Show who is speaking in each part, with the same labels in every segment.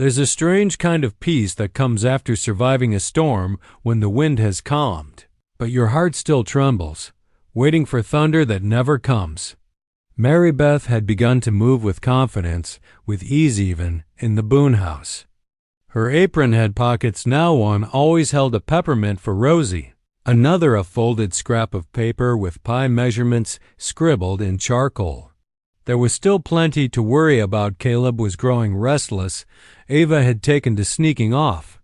Speaker 1: There's a strange kind of peace that comes after surviving a storm when the wind has calmed, but your heart still trembles, waiting for thunder that never comes. Mary Beth had begun to move with confidence, with ease even, in the Boone house. Her apron had pockets now. One always held a peppermint for Rosie, another a folded scrap of paper with pie measurements scribbled in charcoal. There was still plenty to worry about. Caleb was growing restless. Ava had taken to sneaking off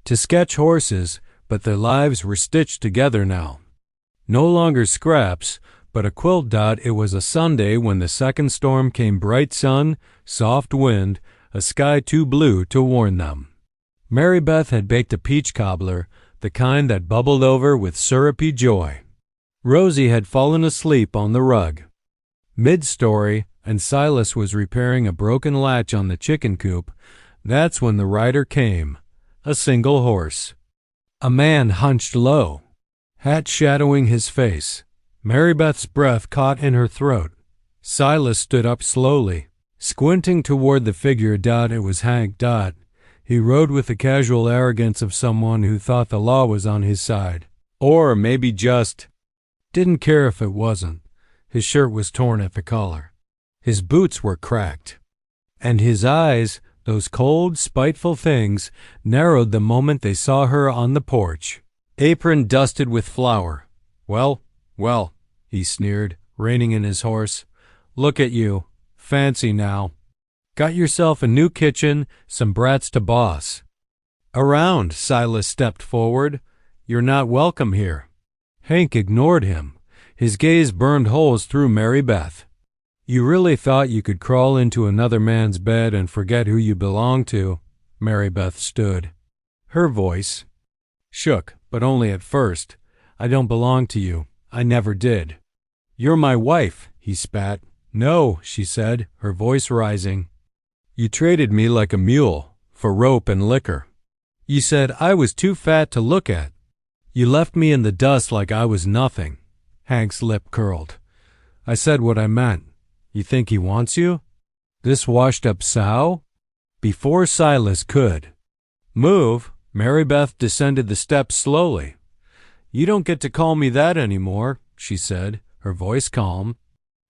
Speaker 1: to sketch horses, but their lives were stitched together now. No longer scraps, but a quilt dot. It was a Sunday when the second storm came. Bright sun, soft wind, a sky too blue to warn them. Mary Beth had baked a peach cobbler, the kind that bubbled over with syrupy joy. Rosie had fallen asleep on the rug mid-story, and Silas was repairing a broken latch on the chicken coop. That's when the rider came, a single horse. A man hunched low, hat shadowing his face. Mary Beth's breath caught in her throat. Silas stood up slowly, squinting toward the figure. It was Hank. He rode with the casual arrogance of someone who thought the law was on his side. Or maybe just didn't care if it wasn't. His shirt was torn at the collar. His boots were cracked. And his eyes, those cold, spiteful things, narrowed the moment they saw her on the porch, apron dusted with flour. Well, he sneered, reining in his horse. Look at you. Fancy now. Got yourself a new kitchen, some brats to boss around. Silas stepped forward. You're not welcome here. Hank ignored him. His gaze burned holes through Mary Beth. You really thought you could crawl into another man's bed and forget who you belonged to? Mary Beth stood. Her voice shook, but only at first. I don't belong to you. I never did. You're my wife, he spat. No, she said, her voice rising. You traded me like a mule for rope and liquor. You said I was too fat to look at. You left me in the dust like I was nothing. Hank's lip curled. I said what I meant. You think he wants you? This washed-up sow? Before Silas could move, Mary Beth descended the steps slowly. You don't get to call me that anymore, she said, her voice calm.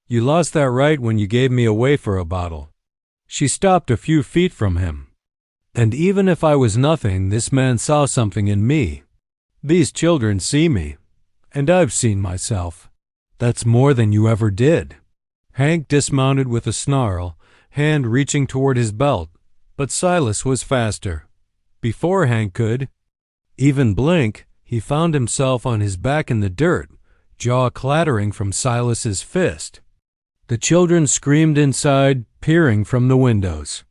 Speaker 1: You lost that right when you gave me away for a bottle. She stopped a few feet from him. And even if I was nothing, this man saw something in me. These children see me. And I've seen myself. That's more than you ever did. Hank dismounted with a snarl, hand reaching toward his belt, but Silas was faster. Before Hank could even blink, he found himself on his back in the dirt, jaw clattering from Silas's fist. The children screamed inside, peering from the windows.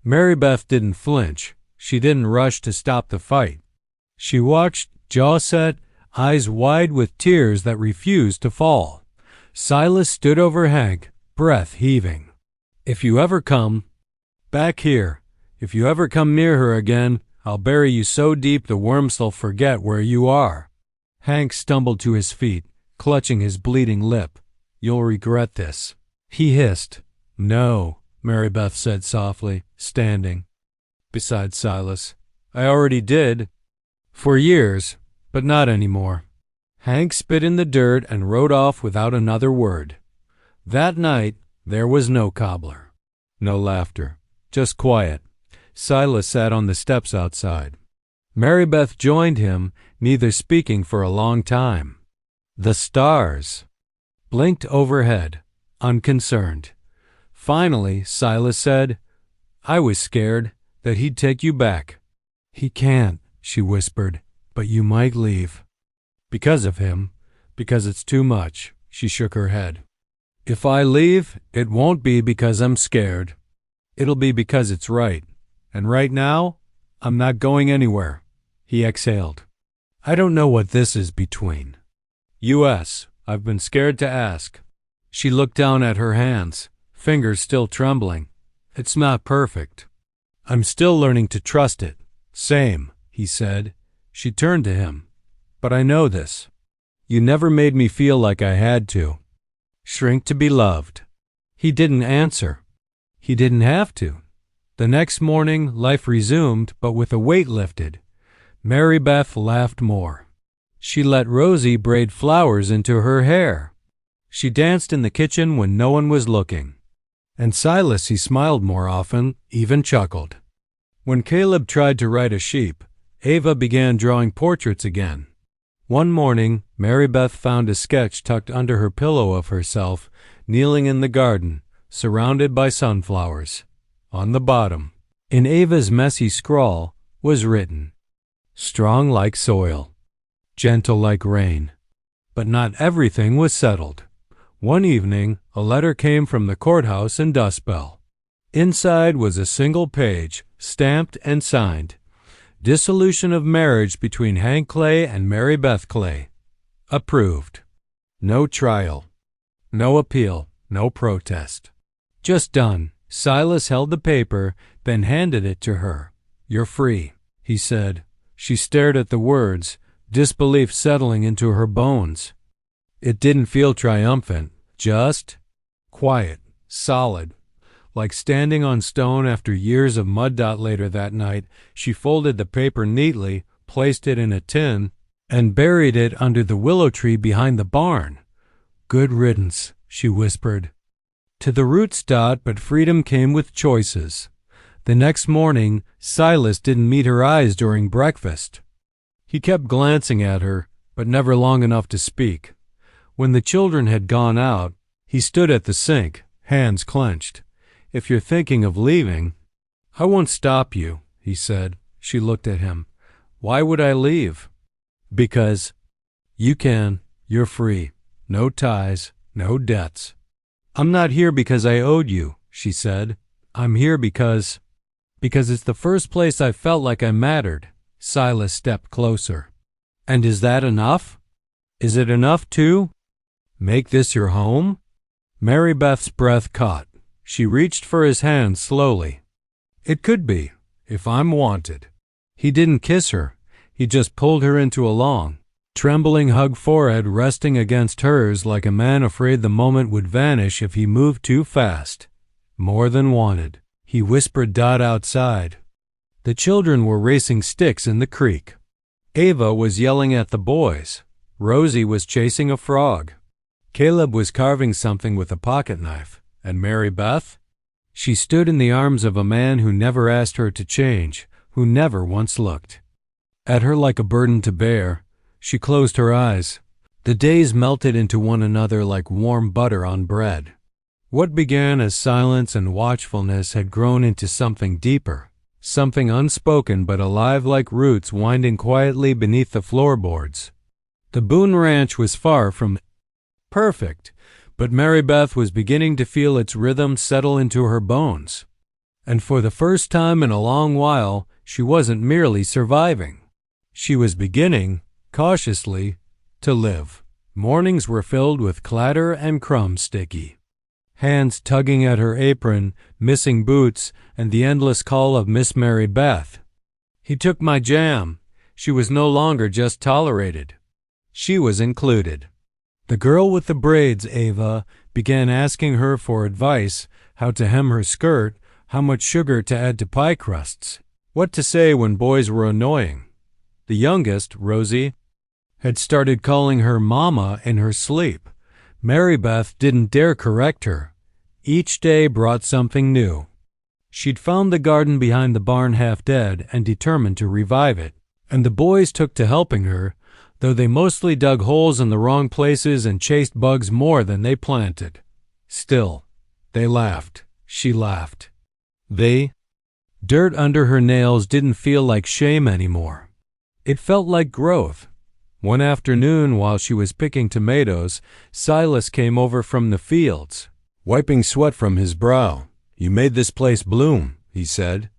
Speaker 1: Mary Beth didn't flinch. She didn't rush to stop the fight. She watched, jaw set, eyes wide with tears that refused to fall. Silas stood over Hank, breath heaving. If you ever come back here, if you ever come near her again, I'll bury you so deep the worms'll forget where you are. Hank stumbled to his feet, clutching his bleeding lip. You'll regret this, he hissed. No, Mary Beth said softly, standing beside Silas. I already did. For years. But not anymore. Hank spit in the dirt and rode off without another word. That night, there was no cobbler. No laughter. Just quiet. Silas sat on the steps outside. Mary Beth joined him, neither speaking for a long time. The stars blinked overhead, unconcerned. Finally, Silas said, I was scared that he'd take you back. He can't, she whispered. But you might leave. Because of him. Because it's too much. She shook her head. If I leave, it won't be because I'm scared. It'll be because it's right. And right now, I'm not going anywhere. He exhaled. I don't know what this is between. U.S. I've been scared to ask. She looked down at her hands, fingers still trembling. It's not perfect. I'm still learning to trust it. Same, he said. She turned to him. But I know this. You never made me feel like I had to. Shrink to be loved. He didn't answer. He didn't have to. The next morning, life resumed, but with a weight lifted. Mary Beth laughed more. She let Rosie braid flowers into her hair. She danced in the kitchen when no one was looking. And Silas, he smiled more often, even chuckled. When Caleb tried to ride a sheep, Ava began drawing portraits again. One morning, Mary Beth found a sketch tucked under her pillow of herself, kneeling in the garden, surrounded by sunflowers. On the bottom, in Ava's messy scrawl, was written, "Strong like soil, gentle like rain." But not everything was settled. One evening, a letter came from the courthouse in Dust Bell. Inside was a single page, stamped and signed. Dissolution of marriage between Hank Clay and Mary Beth Clay. Approved. No trial. No appeal. No protest. Just done. Silas held the paper, then handed it to her. "You're free," he said. She stared at the words, disbelief settling into her bones. It didn't feel triumphant, just quiet, solid. Like standing on stone after years of mud. Later that night, she folded the paper neatly, placed it in a tin, and buried it under the willow tree behind the barn. "Good riddance," she whispered. To the roots. But freedom came with choices. The next morning, Silas didn't meet her eyes during breakfast. He kept glancing at her, but never long enough to speak. When the children had gone out, he stood at the sink, hands clenched. "If you're thinking of leaving—" "I won't stop you," he said. She looked at him. "Why would I leave?" "Because you can. You're free. No ties, no debts." "I'm not here because I owed you," she said. "I'm here because it's the first place I felt like I mattered." Silas stepped closer. "And is that enough? Is it enough to make this your home?" Mary Beth's breath caught. She reached for his hand slowly. "It could be, if I'm wanted." He didn't kiss her. He just pulled her into a long, trembling hug, forehead resting against hers like a man afraid the moment would vanish if he moved too fast. "More than wanted," he whispered. Outside, the children were racing sticks in the creek. Ava was yelling at the boys. Rosie was chasing a frog. Caleb was carving something with a pocket knife. And Mary Beth? She stood in the arms of a man who never asked her to change, who never once looked at her like a burden to bear. She closed her eyes. The days melted into one another like warm butter on bread. What began as silence and watchfulness had grown into something deeper, something unspoken but alive like roots winding quietly beneath the floorboards. The Boone Ranch was far from perfect, but Mary Beth was beginning to feel its rhythm settle into her bones. And for the first time in a long while, she wasn't merely surviving. She was beginning, cautiously, to live. Mornings were filled with clatter and crumb sticky. Hands tugging at her apron, missing boots, and the endless call of Miss Mary Beth. "He took my jam." She was no longer just tolerated. She was included. The girl with the braids, Ava, began asking her for advice, how to hem her skirt, how much sugar to add to pie crusts, what to say when boys were annoying. The youngest, Rosie, had started calling her Mama in her sleep. Mary Beth didn't dare correct her. Each day brought something new. She'd found the garden behind the barn half dead and determined to revive it, and the boys took to helping her, though they mostly dug holes in the wrong places and chased bugs more than they planted. Still, they laughed. She laughed. Dirt under her nails didn't feel like shame anymore. It felt like growth. One afternoon, while she was picking tomatoes, Silas came over from the fields, wiping sweat from his brow. "You made this place bloom," he said.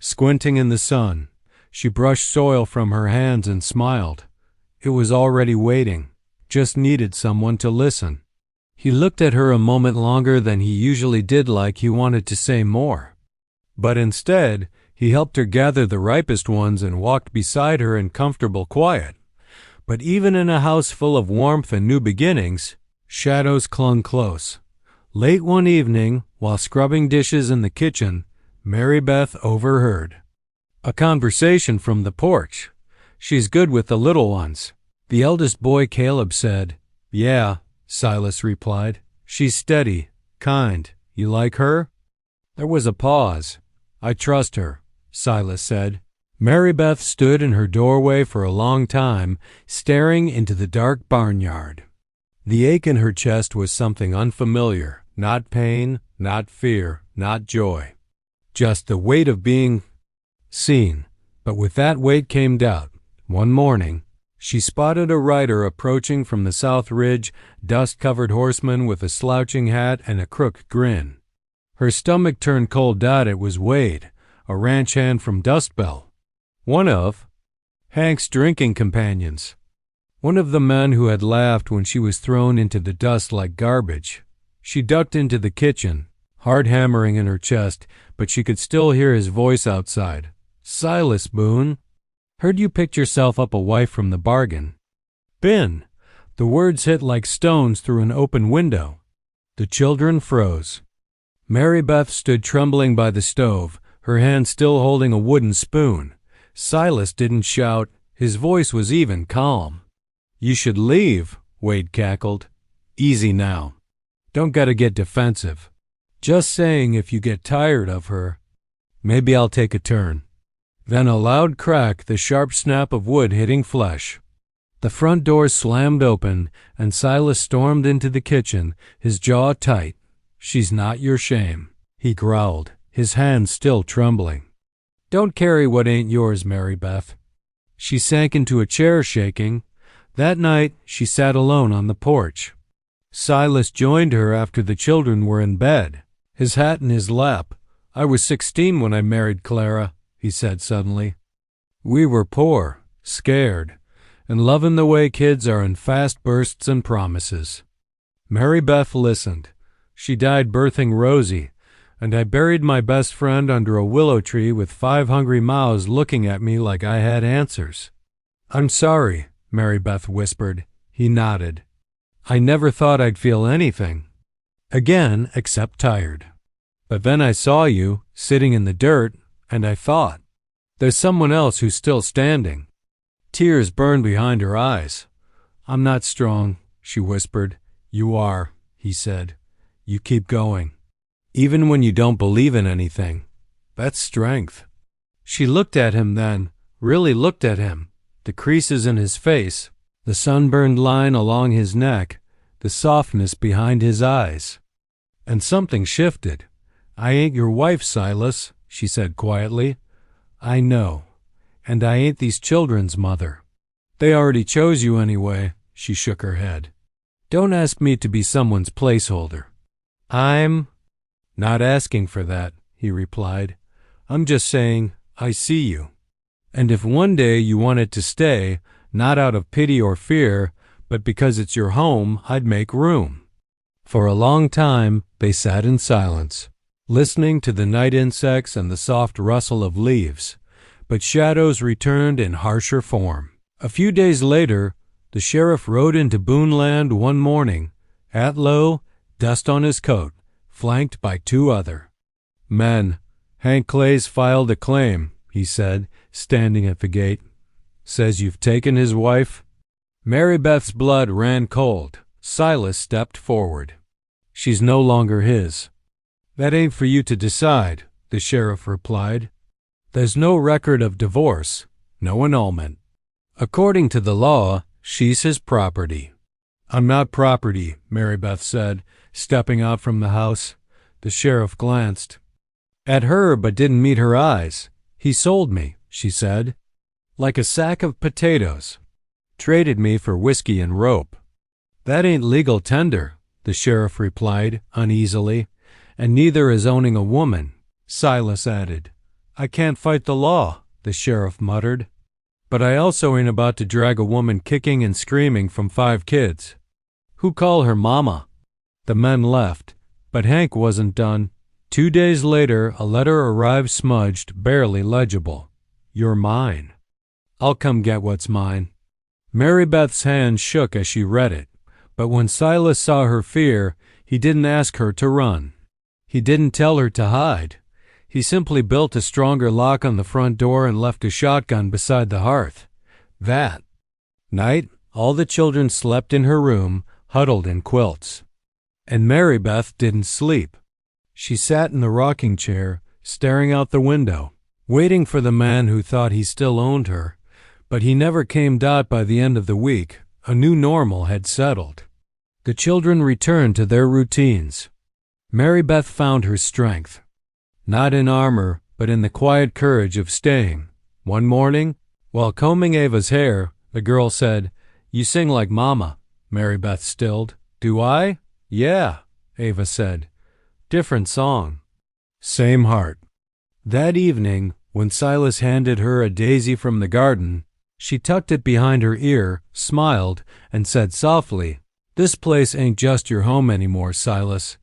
Speaker 1: Squinting in the sun, she brushed soil from her hands and smiled. It was already waiting, just needed someone to listen. He looked at her a moment longer than he usually did, like he wanted to say more. But instead, he helped her gather the ripest ones and walked beside her in comfortable quiet. But even in a house full of warmth and new beginnings, shadows clung close. Late one evening, while scrubbing dishes in the kitchen, Mary Beth overheard a conversation from the porch. "She's good with the little ones." The eldest boy, Caleb, said. "Yeah," Silas replied. "She's steady, kind. You like her?" There was a pause. "I trust her," Silas said. Mary Beth stood in her doorway for a long time, staring into the dark barnyard. The ache in her chest was something unfamiliar, not pain, not fear, not joy. Just the weight of being seen. But with that weight came doubt. One morning, she spotted a rider approaching from the south ridge, dust-covered horseman with a slouching hat and a crooked grin. Her stomach turned cold. It was Wade, a ranch hand from Dust Belt. One of Hank's drinking companions. One of the men who had laughed when she was thrown into the dust like garbage. She ducked into the kitchen, heart hammering in her chest, but she could still hear his voice outside. "Silas Boone, heard you picked yourself up a wife from the bargain." "Been." The words hit like stones through an open window. The children froze. Mary Beth stood trembling by the stove, her hand still holding a wooden spoon. Silas didn't shout. His voice was even calm. "You should leave," Wade cackled. "Easy now. Don't gotta get defensive. Just saying if you get tired of her, maybe I'll take a turn." Then a loud crack, the sharp snap of wood hitting flesh. The front door slammed open, and Silas stormed into the kitchen, his jaw tight. "She's not your shame," he growled, his hands still trembling. "Don't carry what ain't yours, Mary Beth." She sank into a chair, shaking. That night, she sat alone on the porch. Silas joined her after the children were in bed, his hat in his lap. "I was 16 when I married Clara," he said suddenly. "We were poor, scared, and loving the way kids are in fast bursts and promises." Mary Beth listened. "She died birthing Rosie, and I buried my best friend under a willow tree with 5 hungry mouths looking at me like I had answers." "I'm sorry," Mary Beth whispered. He nodded. "I never thought I'd feel anything again except tired. But then I saw you, sitting in the dirt, and I thought, there's someone else who's still standing." Tears burned behind her eyes. "I'm not strong," she whispered. "You are," he said. "You keep going. Even when you don't believe in anything. That's strength." She looked at him then, really looked at him. The creases in his face, the sunburned line along his neck, the softness behind his eyes. And something shifted. "I ain't your wife, Silas," she said quietly. "I know. And I ain't these children's mother." "They already chose you anyway," she shook her head. "Don't ask me to be someone's placeholder." "I'm not asking for that," he replied. "I'm just saying I see you. And if one day you wanted to stay, not out of pity or fear, but because it's your home, I'd make room." For a long time they sat in silence, listening to the night insects and the soft rustle of leaves, but shadows returned in harsher form. A few days later, the sheriff rode into Booneland one morning, hat low, dust on his coat, flanked by 2 other men. "Hank Clay's filed a claim," he said, standing at the gate. "Says you've taken his wife." Mary Beth's blood ran cold. Silas stepped forward. "She's no longer his." "That ain't for you to decide," the sheriff replied. "There's no record of divorce, no annulment. According to the law, she's his property." "I'm not property," Mary Beth said, stepping out from the house. The sheriff glanced at her but didn't meet her eyes. "He sold me," she said, "like a sack of potatoes. Traded me for whiskey and rope." "That ain't legal tender," the sheriff replied uneasily. "And neither is owning a woman," Silas added. "I can't fight the law," the sheriff muttered. "But I also ain't about to drag a woman kicking and screaming from 5 kids. Who call her mama?" The men left, but Hank wasn't done. 2 days later, a letter arrived smudged, barely legible. "You're mine. I'll come get what's mine." Mary Beth's hand shook as she read it, but when Silas saw her fear, he didn't ask her to run. He didn't tell her to hide. He simply built a stronger lock on the front door and left a shotgun beside the hearth. That night, all the children slept in her room, huddled in quilts. And Mary Beth didn't sleep. She sat in the rocking chair, staring out the window, waiting for the man who thought he still owned her. But he never came. By the end of the week, a new normal had settled. The children returned to their routines. Mary Beth found her strength, not in armor, but in the quiet courage of staying. One morning, while combing Ava's hair, the girl said, "You sing like Mama." Mary Beth stilled. "Do I?" "Yeah," Ava said. "Different song. Same heart." That evening, when Silas handed her a daisy from the garden, she tucked it behind her ear, smiled, and said softly, "This place ain't just your home anymore, Silas.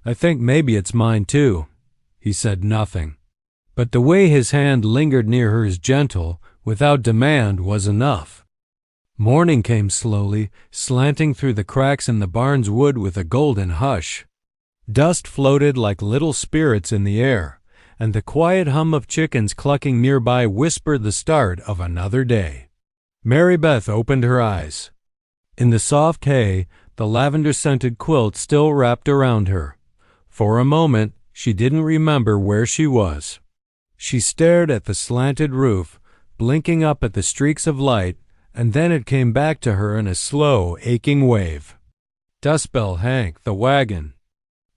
Speaker 1: I think maybe it's mine too." He said nothing, but the way his hand lingered near hers, gentle, without demand, was enough. Morning came slowly, slanting through the cracks in the barn's wood with a golden hush. Dust floated like little spirits in the air, and the quiet hum of chickens clucking nearby whispered the start of another day. Mary Beth opened her eyes. In the soft hay, the lavender-scented quilt still wrapped around her. For a moment, she didn't remember where she was. She stared at the slanted roof, blinking up at the streaks of light, and then it came back to her in a slow, aching wave. Dust Bell Hank, the wagon.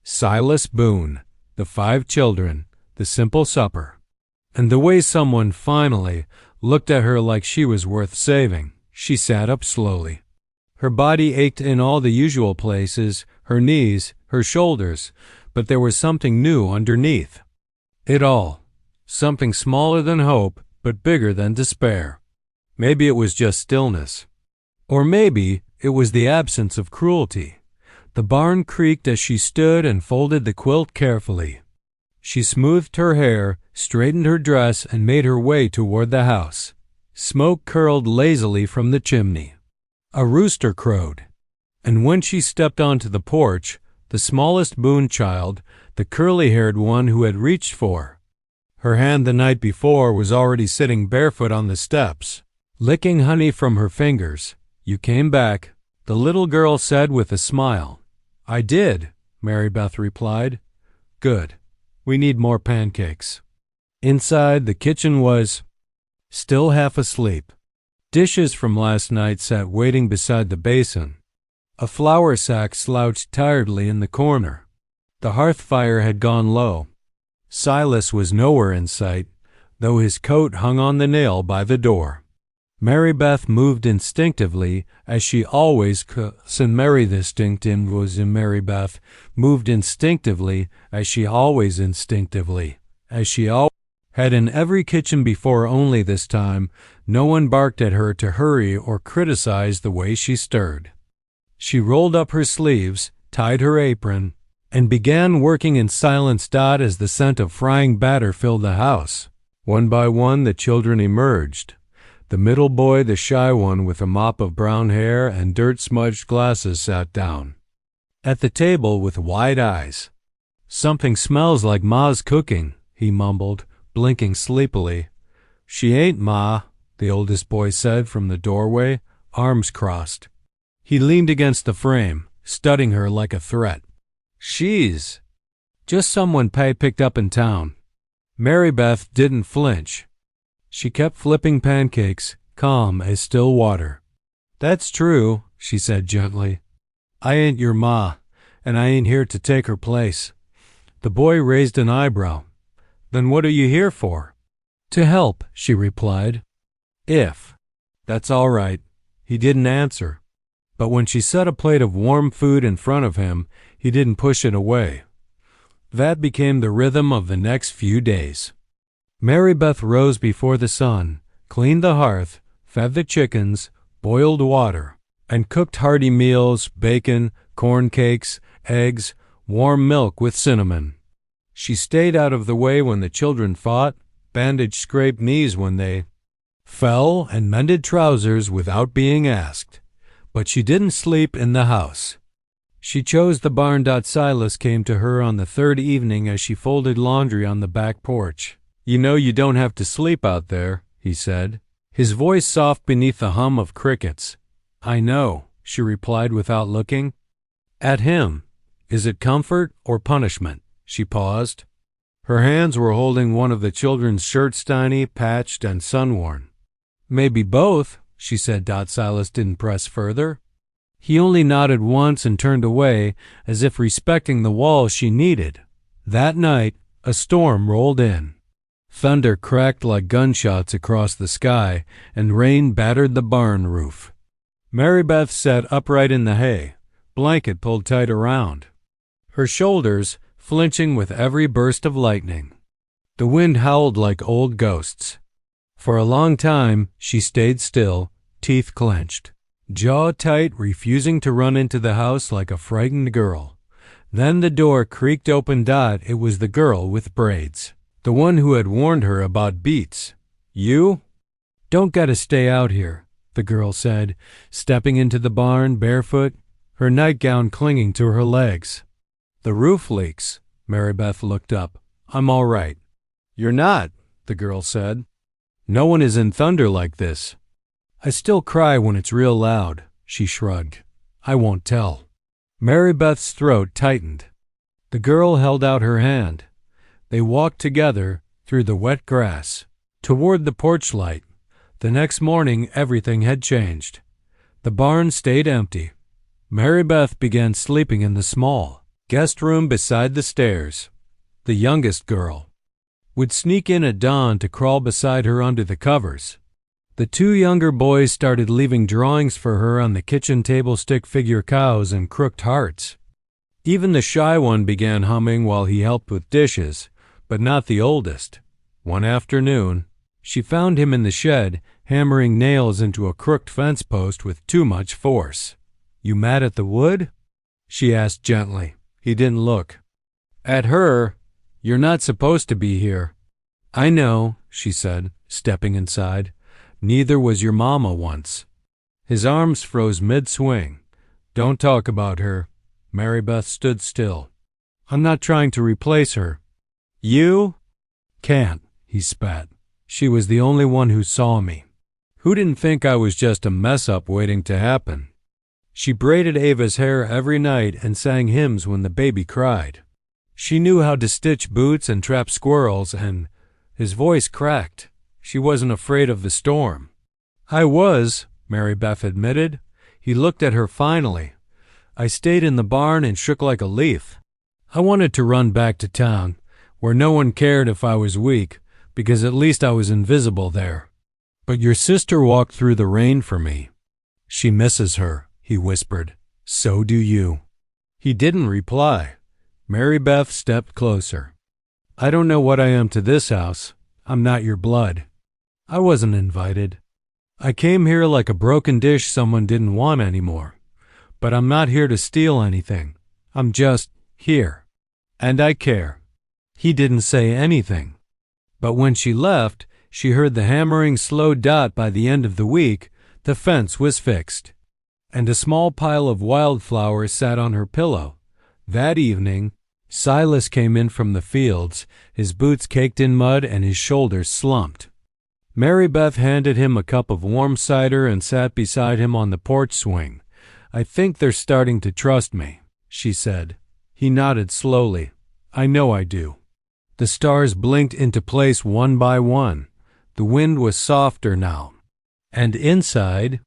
Speaker 1: Silas Boone, the 5 children, the simple supper. And the way someone finally looked at her like she was worth saving. She sat up slowly. Her body ached in all the usual places, her knees, her shoulders, but there was something new underneath it all. Something smaller than hope, but bigger than despair. Maybe it was just stillness. Or maybe it was the absence of cruelty. The barn creaked as she stood and folded the quilt carefully. She smoothed her hair, straightened her dress, and made her way toward the house. Smoke curled lazily from the chimney. A rooster crowed. And when she stepped onto the porch, the smallest Boone child, the curly-haired one who had reached for her hand the night before, was already sitting barefoot on the steps, licking honey from her fingers. "You came back," the little girl said with a smile. "I did," Mary Beth replied. "Good. We need more pancakes." Inside, the kitchen was still half asleep. Dishes from last night sat waiting beside the basin. A flour sack slouched tiredly in the corner. The hearth fire had gone low. Silas was nowhere in sight, though his coat hung on the nail by the door. Mary Beth moved instinctively, as she always Mary Beth moved instinctively, as she always had in every kitchen before, only this time no one barked at her to hurry or criticized the way she stirred. She rolled up her sleeves, tied her apron, and began working in silence. As the scent of frying batter filled the house. One by one the children emerged. The middle boy, the shy one with a mop of brown hair and dirt-smudged glasses, sat down at the table with wide eyes. "Something smells like Ma's cooking," he mumbled, blinking sleepily. "She ain't, Ma," the oldest boy said from the doorway, arms crossed. He leaned against the frame, studying her like a threat. "She's just someone picked up in town." Mary Beth didn't flinch. She kept flipping pancakes, calm as still water. "That's true," she said gently. "I ain't your ma, and I ain't here to take her place." The boy raised an eyebrow. "Then what are you here for?" "To help," she replied. "If that's all right." He didn't answer. But when she set a plate of warm food in front of him, he didn't push it away. That became the rhythm of the next few days. Mary Beth rose before the sun, cleaned the hearth, fed the chickens, boiled water, and cooked hearty meals: bacon, corn cakes, eggs, warm milk with cinnamon. She stayed out of the way when the children fought, bandaged scraped knees when they fell, and mended trousers without being asked. But she didn't sleep in the house. She chose the barn. Silas came to her on the third evening as she folded laundry on the back porch. "You know you don't have to sleep out there," he said, his voice soft beneath the hum of crickets. "I know," she replied without looking at him. "Is it comfort or punishment?" She paused. Her hands were holding one of the children's shirts, tiny, patched, and sun-worn. "Maybe both," she said. Silas didn't press further. He only nodded once and turned away, as if respecting the wall she needed. That night, a storm rolled in. Thunder cracked like gunshots across the sky, and rain battered the barn roof. Mary Beth sat upright in the hay, blanket pulled tight around her shoulders, flinching with every burst of lightning. The wind howled like old ghosts. For a long time, she stayed still, teeth clenched, jaw tight, refusing to run into the house like a frightened girl. Then the door creaked open. It was the girl with braids, the one who had warned her about beats. "You don't gotta stay out here," the girl said, stepping into the barn barefoot, her nightgown clinging to her legs. "The roof leaks." Mary Beth looked up. "I'm all right." "You're not," the girl said. "No one is in thunder like this." "I still cry when it's real loud," she shrugged. "I won't tell." Mary Beth's throat tightened. The girl held out her hand. They walked together through the wet grass, toward the porch light. The next morning everything had changed. The barn stayed empty. Mary Beth began sleeping in the small guest room beside the stairs. The youngest girl would sneak in at dawn to crawl beside her under the covers. The two younger boys started leaving drawings for her on the kitchen table, stick figure cows and crooked hearts. Even the shy one began humming while he helped with dishes, but not the oldest. One afternoon, she found him in the shed, hammering nails into a crooked fence post with too much force. "You mad at the wood?" she asked gently. He didn't look at her. "You're not supposed to be here." "I know," she said, stepping inside. "Neither was your mama once." His arms froze mid-swing. "Don't talk about her." Mary Beth stood still. "I'm not trying to replace her." "You can't," he spat. "She was the only one who saw me, who didn't think I was just a mess-up waiting to happen." She braided Ava's hair every night and sang hymns when the baby cried. She knew how to stitch boots and trap squirrels, and his voice cracked. She wasn't afraid of the storm. "I was," Mary Beth admitted. He looked at her finally. "I stayed in the barn and shook like a leaf. I wanted to run back to town, where no one cared if I was weak, because at least I was invisible there. But your sister walked through the rain for me." "She misses her," he whispered. "So do you." He didn't reply. Mary Beth stepped closer. "I don't know what I am to this house. I'm not your blood. I wasn't invited. I came here like a broken dish someone didn't want anymore. But I'm not here to steal anything. I'm just here. And I care." He didn't say anything. But when she left, she heard the hammering slow. By the end of the week, the fence was fixed, and a small pile of wildflowers sat on her pillow. That evening, Silas came in from the fields, his boots caked in mud and his shoulders slumped. Mary Beth handed him a cup of warm cider and sat beside him on the porch swing. "I think they're starting to trust me," she said. He nodded slowly. "I know I do." The stars blinked into place one by one. The wind was softer now. And inside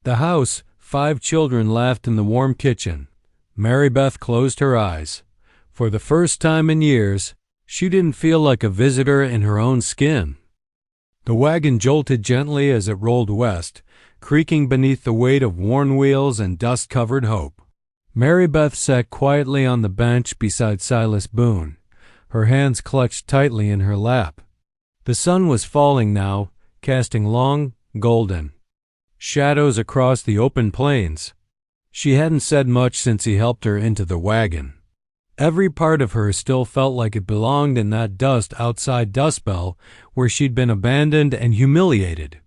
Speaker 1: the house, 5 children laughed in the warm kitchen. Mary Beth closed her eyes. For the first time in years, she didn't feel like a visitor in her own skin. The wagon jolted gently as it rolled west, creaking beneath the weight of worn wheels and dust-covered hope. Mary Beth sat quietly on the bench beside Silas Boone, her hands clutched tightly in her lap. The sun was falling now, casting long, golden shadows across the open plains. She hadn't said much since he helped her into the wagon. Every part of her still felt like it belonged in that dust outside Dust Bell, where she'd been abandoned and humiliated.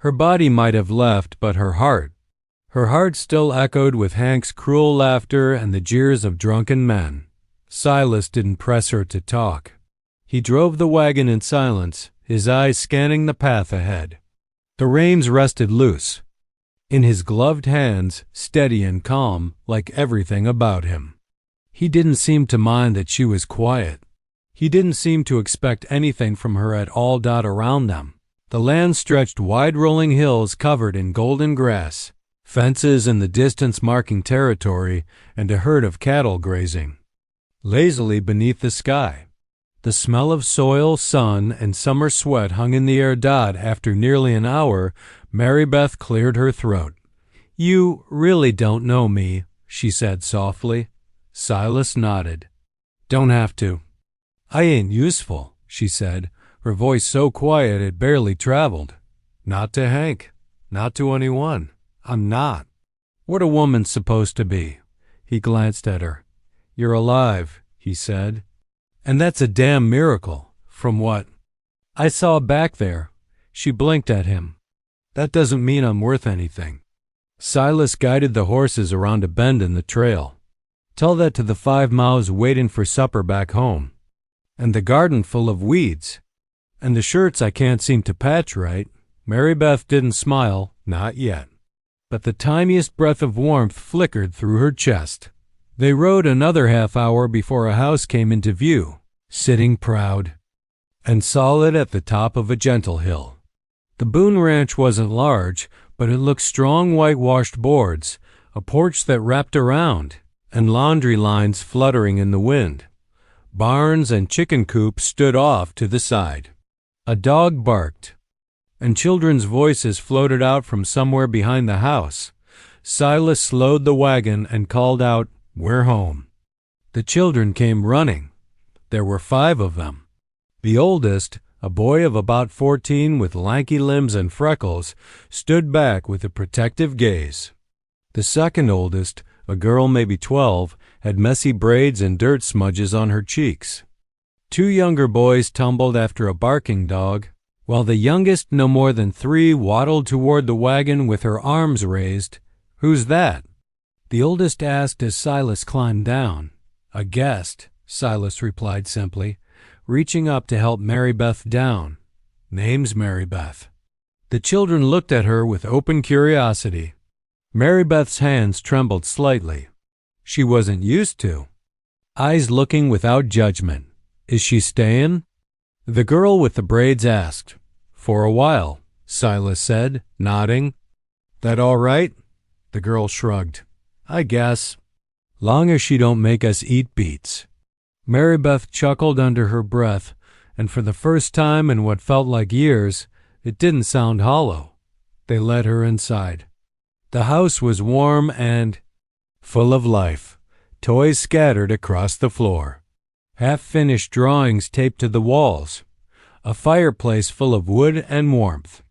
Speaker 1: Her body might have left, but her heart Her heart still echoed with Hank's cruel laughter and the jeers of drunken men. Silas didn't press her to talk. He drove the wagon in silence, his eyes scanning the path ahead. The reins rested loose, in his gloved hands, steady and calm, like everything about him. He didn't seem to mind that she was quiet. He didn't seem to expect anything from her at all. Around them, the land stretched wide rolling hills covered in golden grass, fences in the distance marking territory, and a herd of cattle grazing lazily beneath the sky. The smell of soil, sun, and summer sweat hung in the air. After nearly an hour, Mary Beth cleared her throat. "You really don't know me," she said softly. Silas nodded. "Don't have to." "I ain't useful," she said, her voice so quiet it barely traveled. "Not to Hank. Not to anyone. I'm not." "What a woman's supposed to be." He glanced at her. "You're alive," he said. "And that's a damn miracle, from what I saw back there." She blinked at him. "That doesn't mean I'm worth anything." Silas guided the horses around a bend in the trail. "Tell that to the 5 mouths waiting for supper back home. And the garden full of weeds. And the shirts I can't seem to patch right." Mary Beth didn't smile, not yet. But the tiniest breath of warmth flickered through her chest. They rode another half hour before a house came into view, sitting proud and solid at the top of a gentle hill. The Boone Ranch wasn't large, but it looked strong whitewashed boards, a porch that wrapped around, and laundry lines fluttering in the wind. Barns and chicken coops stood off to the side. A dog barked, and children's voices floated out from somewhere behind the house. Silas slowed the wagon and called out, "We're home." The children came running. There were 5 of them. The oldest, a boy of about 14 with lanky limbs and freckles, stood back with a protective gaze. The second oldest, a girl maybe 12, had messy braids and dirt smudges on her cheeks. 2 younger boys tumbled after a barking dog, while the youngest, no more than 3, waddled toward the wagon with her arms raised. "Who's that?" the oldest asked as Silas climbed down. "A guest," Silas replied simply, reaching up to help Mary Beth down. "Name's Mary Beth." The children looked at her with open curiosity. Mary Beth's hands trembled slightly. She wasn't used to. Eyes looking without judgment. "Is she staying?" The girl with the braids asked. "For a while," Silas said, nodding. "That all right?" The girl shrugged. "I guess. Long as she don't make us eat beets." Mary Beth chuckled under her breath, and for the first time in what felt like years, it didn't sound hollow. They led her inside. The house was warm and full of life, toys scattered across the floor, half-finished drawings taped to the walls, a fireplace full of wood and warmth.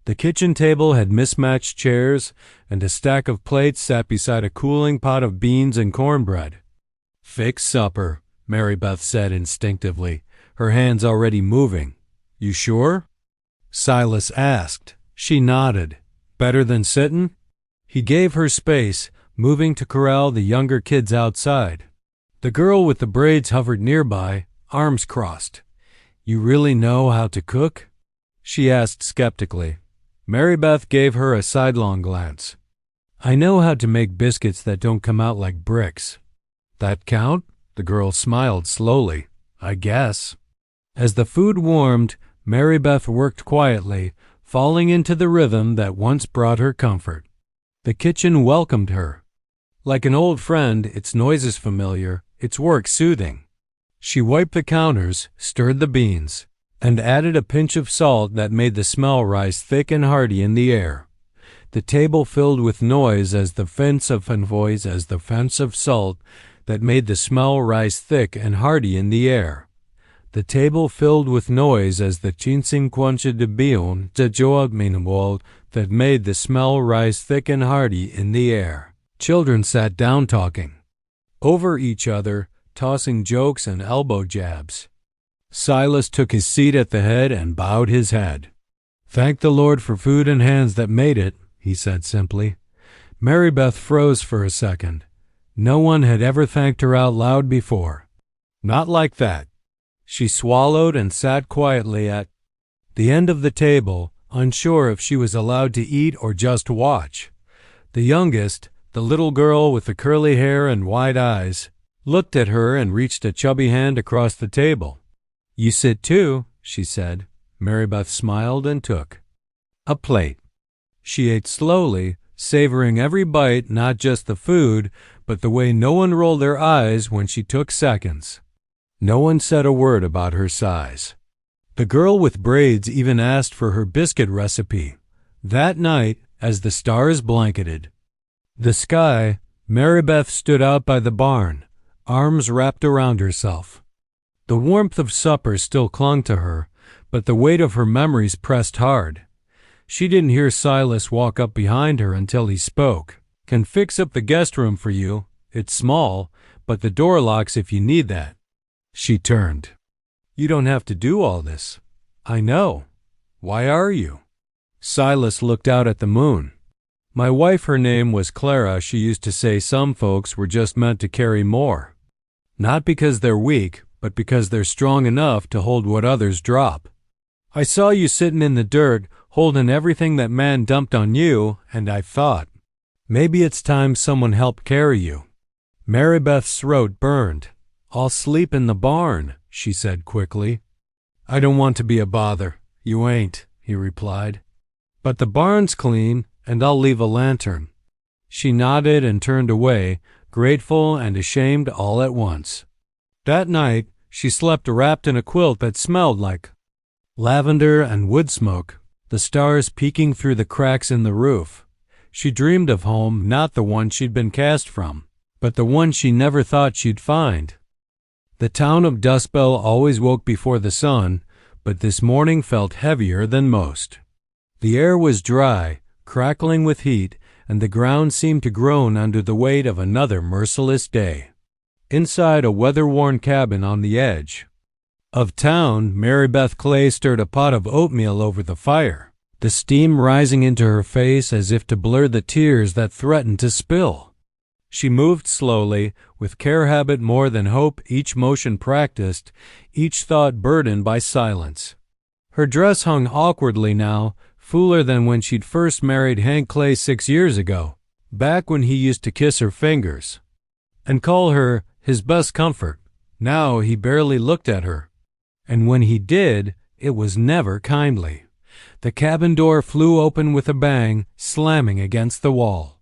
Speaker 1: The kitchen table had mismatched chairs, and a stack of plates sat beside a cooling pot of beans and cornbread. "Fix supper," Mary Beth said instinctively, her hands already moving. "You sure?" Silas asked. She nodded. "Better than sittin'?" He gave her space, moving to corral the younger kids outside. The girl with the braids hovered nearby, arms crossed. "You really know how to cook?" she asked skeptically. Mary Beth gave her a sidelong glance. "I know how to make biscuits that don't come out like bricks." "That count?" The girl smiled slowly. "I guess." As the food warmed, Mary Beth worked quietly, falling into the rhythm that once brought her comfort. The kitchen welcomed her. Like an old friend, its noises familiar, its work soothing. She wiped the counters, stirred the beans, and added a pinch of salt that made the smell rise thick and hearty in the air. The table filled with noise as the fence of salt that made the smell rise thick and hearty in the air. The table filled with noise as the chinsing quancha de bion de joab minimwald that made the smell rise thick and hearty in the air. Children sat down talking over each other, tossing jokes and elbow jabs. Silas took his seat at the head and bowed his head. "Thank the Lord for food and hands that made it," he said simply. Mary Beth froze for a second. No one had ever thanked her out loud before. Not like that. She swallowed and sat quietly at the end of the table, unsure if she was allowed to eat or just watch. The youngest, the little girl with the curly hair and wide eyes, looked at her and reached a chubby hand across the table. "You sit too," she said. Mary Beth smiled and took a plate. She ate slowly, savoring every bite, not just the food, but the way no one rolled their eyes when she took seconds. No one said a word about her size. The girl with braids even asked for her biscuit recipe. That night, as the stars blanketed the sky, Mary Beth stood out by the barn, arms wrapped around herself. The warmth of supper still clung to her, but the weight of her memories pressed hard. She didn't hear Silas walk up behind her until he spoke. "Can fix up the guest room for you. It's small, but the door locks if you need that." She turned. "You don't have to do all this." "I know. Why are you?" Silas looked out at the moon. "My wife, her name was Clara, she used to say some folks were just meant to carry more. Not because they're weak, but because they're strong enough to hold what others drop. I saw you sitting in the dirt, holding everything that man dumped on you, and I thought, maybe it's time someone helped carry you." Mary Beth's throat burned. "I'll sleep in the barn," she said quickly. "I don't want to be a bother." "You ain't," he replied. "But the barn's clean, and I'll leave a lantern." She nodded and turned away, grateful and ashamed all at once. That night, she slept wrapped in a quilt that smelled like lavender and wood smoke, the stars peeking through the cracks in the roof. She dreamed of home, not the one she'd been cast from, but the one she never thought she'd find. The town of Dustbell always woke before the sun, but this morning felt heavier than most. The air was dry, crackling with heat, and the ground seemed to groan under the weight of another merciless day. Inside a weather-worn cabin on the edge of town, Mary Beth Clay stirred a pot of oatmeal over the fire, the steam rising into her face as if to blur the tears that threatened to spill. She moved slowly, with care habit more than hope, each motion practiced, each thought burdened by silence. Her dress hung awkwardly now, fuller than when she'd first married Hank Clay 6 years ago, back when he used to kiss her fingers and call her his best comfort. Now he barely looked at her, and when he did, it was never kindly. The cabin door flew open with a bang, slamming against the wall.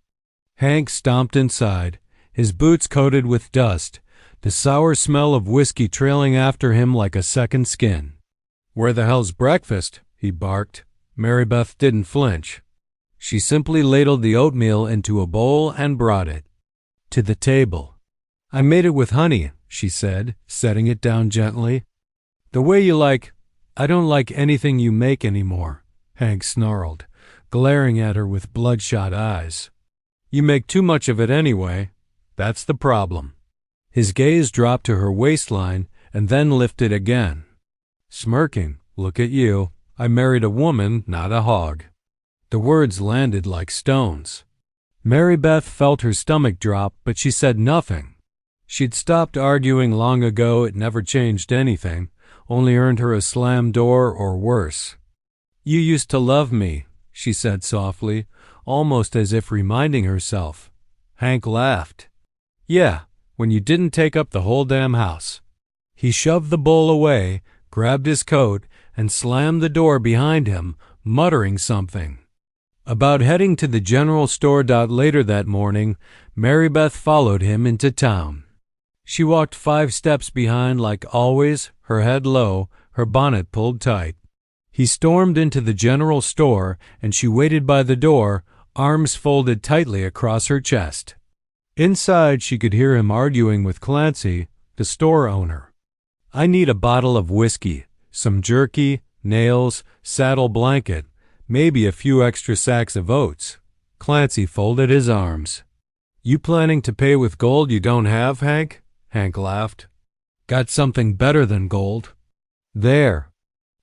Speaker 1: Hank stomped inside, his boots coated with dust, the sour smell of whiskey trailing after him like a second skin. "Where the hell's breakfast?" he barked. Mary Beth didn't flinch. She simply ladled the oatmeal into a bowl and brought it to the table. "I made it with honey," she said, setting it down gently. "The way you like." "I don't like anything you make anymore," Hank snarled, glaring at her with bloodshot eyes. "You make too much of it anyway. That's the problem." His gaze dropped to her waistline and then lifted again. Smirking, "Look at you. I married a woman, not a hog." The words landed like stones. Mary Beth felt her stomach drop, but she said nothing. She'd stopped arguing long ago. It never changed anything, only earned her a slammed door or worse. "You used to love me," she said softly, almost as if reminding herself. Hank laughed. "Yeah, when you didn't take up the whole damn house." He shoved the bowl away, grabbed his coat, and slammed the door behind him, muttering something about heading to the general store. Later that morning, Mary Beth followed him into town. She walked 5 steps behind like always, her head low, her bonnet pulled tight. He stormed into the general store, and she waited by the door, arms folded tightly across her chest. Inside, she could hear him arguing with Clancy, the store owner. "I need a bottle of whiskey, some jerky, nails, saddle blanket, maybe a few extra sacks of oats." Clancy folded his arms. "You planning to pay with gold you don't have, Hank?" Hank laughed. "Got something better than gold." There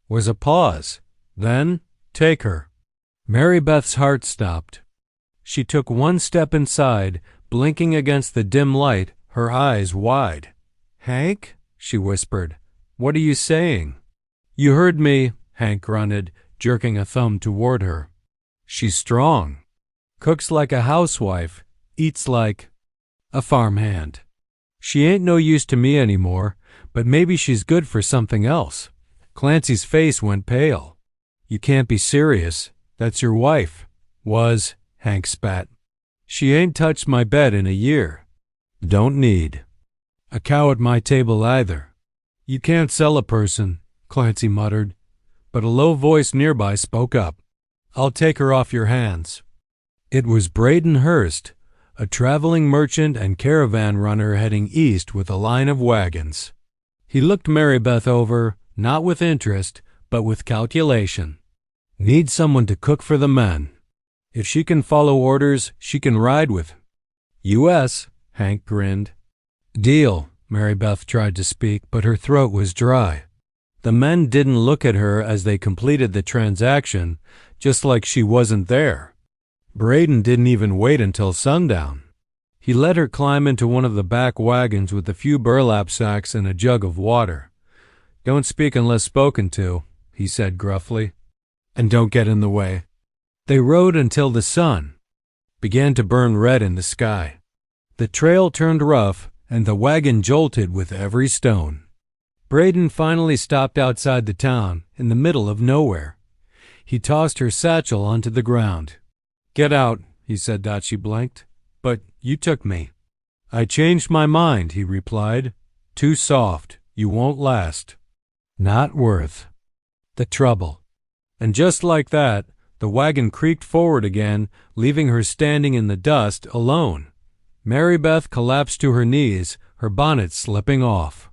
Speaker 1: was a pause. Then, "Take her." Mary Beth's heart stopped. She took one step inside, blinking against the dim light, her eyes wide. "Hank?" she whispered. "What are you saying?" "You heard me," Hank grunted, jerking a thumb toward her. "She's strong. Cooks like a housewife, eats like a farmhand. She ain't no use to me anymore, but maybe she's good for something else." Clancy's face went pale. "You can't be serious. That's your wife." "Was," Hank spat. "She ain't touched my bed in a year. Don't need a cow at my table either." "You can't sell a person," Clancy muttered, but a low voice nearby spoke up. "I'll take her off your hands." It was Braden Hurst, a traveling merchant and caravan runner heading east with a line of wagons. He looked Mary Beth over, not with interest, but with calculation. Need someone to cook for the men. If she can follow orders, she can ride with. U.S., Hank grinned. "Deal," Mary Beth tried to speak, but her throat was dry. The men didn't look at her as they completed the transaction, just like she wasn't there. Braden didn't even wait until sundown. He let her climb into one of the back wagons with a few burlap sacks and a jug of water. "Don't speak unless spoken to," he said gruffly. "And don't get in the way." They rode until the sun began to burn red in the sky. The trail turned rough, and the wagon jolted with every stone. Braden finally stopped outside the town, in the middle of nowhere. He tossed her satchel onto the ground. "Get out," he said that she blinked. "But you took me." "I changed my mind," he replied. "Too soft. You won't last. Not worth the trouble." And just like that, the wagon creaked forward again, leaving her standing in the dust alone. Mary Beth collapsed to her knees, her bonnet slipping off.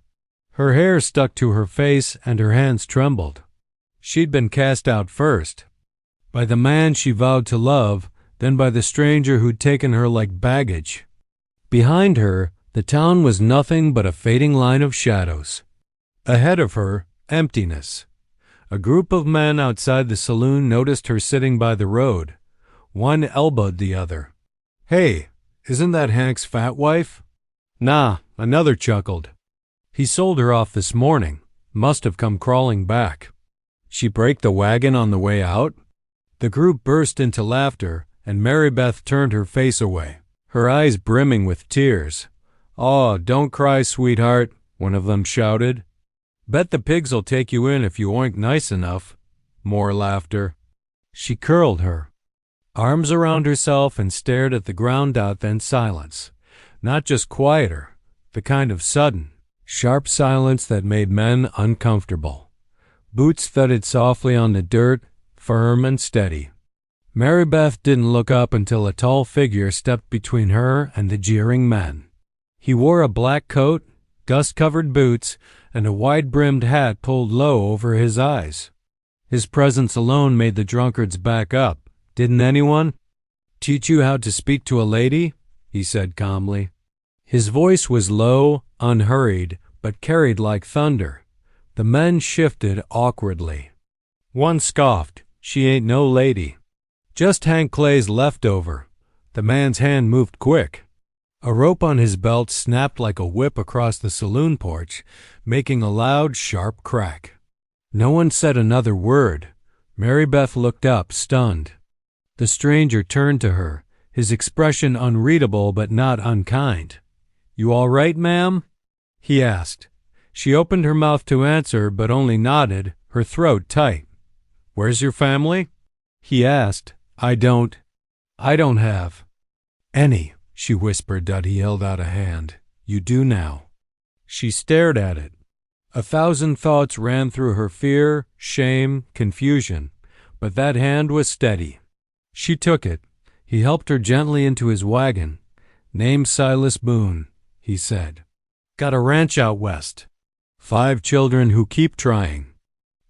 Speaker 1: Her hair stuck to her face and her hands trembled. She'd been cast out first, by the man she vowed to love, then by the stranger who'd taken her like baggage. Behind her, the town was nothing but a fading line of shadows. Ahead of her, emptiness. A group of men outside the saloon noticed her sitting by the road. One elbowed the other. "Hey, isn't that Hank's fat wife?" "Nah," another chuckled. "He sold her off this morning. Must have come crawling back." "She break the wagon on the way out?" The group burst into laughter, and Mary Beth turned her face away, her eyes brimming with tears. "Aw, don't cry, sweetheart," one of them shouted. "Bet the pigs'll take you in if you oink nice enough." More laughter. She curled her arms around herself and stared at the ground out, then silence. Not just quieter, the kind of sudden, sharp silence that made men uncomfortable. Boots thudded softly on the dirt, firm and steady. Mary Beth didn't look up until a tall figure stepped between her and the jeering men. He wore a black coat, dust-covered boots, and a wide-brimmed hat pulled low over his eyes. His presence alone made the drunkards back up. "Didn't anyone teach you how to speak to a lady?" he said calmly. His voice was low, unhurried, but carried like thunder. The men shifted awkwardly. One scoffed, "She ain't no lady. Just Hank Clay's leftover." The man's hand moved quick. A rope on his belt snapped like a whip across the saloon porch, making a loud, sharp crack. No one said another word. Mary Beth looked up, stunned. The stranger turned to her, his expression unreadable but not unkind. "You all right, ma'am?" he asked. She opened her mouth to answer, but only nodded, her throat tight. "Where's your family?" he asked. I don't have any," she whispered that he held out a hand. "You do now." She stared at it. 1,000 thoughts ran through her: fear, shame, confusion. But that hand was steady. She took it. He helped her gently into his wagon. "Name's Silas Boone," he said. "Got a ranch out west. 5 children who keep trying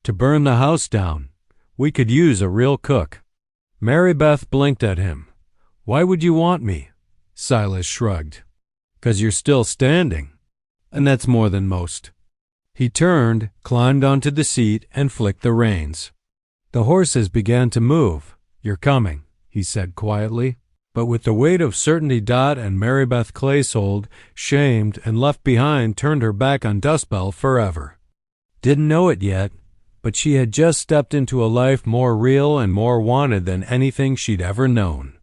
Speaker 1: to burn the house down. We could use a real cook." Mary Beth blinked at him. "Why would you want me?" Silas shrugged. "'Cause you're still standing. And that's more than most." He turned, climbed onto the seat, and flicked the reins. The horses began to move. "You're coming," he said quietly. But with the weight of certainty Dot and Mary Beth Claysold, shamed and left behind, turned her back on Dust Bell forever. Didn't know it yet, but she had just stepped into a life more real and more wanted than anything she'd ever known.